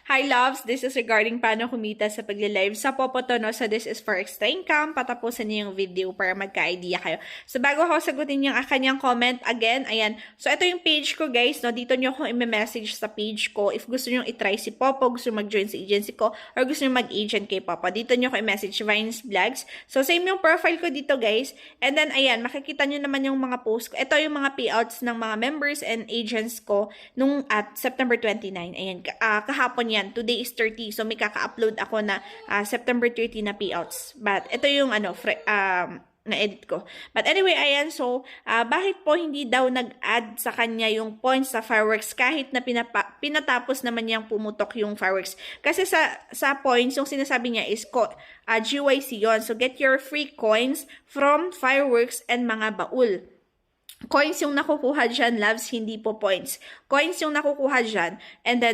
Hi loves, this is regarding paano kumita sa pagle-live sa Popoto, no? So this is for extra income. Patapusin niyo yung video para magka-idea kayo. So bago ako sagutin yung kanyang comment, again, ayan. So ito yung page ko guys, no? Dito niyo ako i-message sa page ko. If gusto niyo i-try si Popo, gusto niyo mag-join sa agency ko, or gusto niyo mag-agent kay Popo, dito niyo ako i-message Vines Vlogs. So same yung profile ko dito guys. And then ayan, makikita niyo naman yung mga posts ko. Ito yung mga payouts ng mga members and agents ko nung at September 29. Ayan, kahapon yan. Today is 30. So, may kaka-upload ako na September 30 na payouts. But, ito yung na-edit ko. But anyway, ayan. So, bakit po hindi daw nag-add sa kanya yung points sa fireworks kahit na pinatapos naman niyang pumutok yung fireworks? Kasi sa points, yung sinasabi niya is GYC yon. So, get your free coins from fireworks and mga baul. Coins yung nakukuha dyan, loves, hindi po points. Coins yung nakukuha dyan. And then,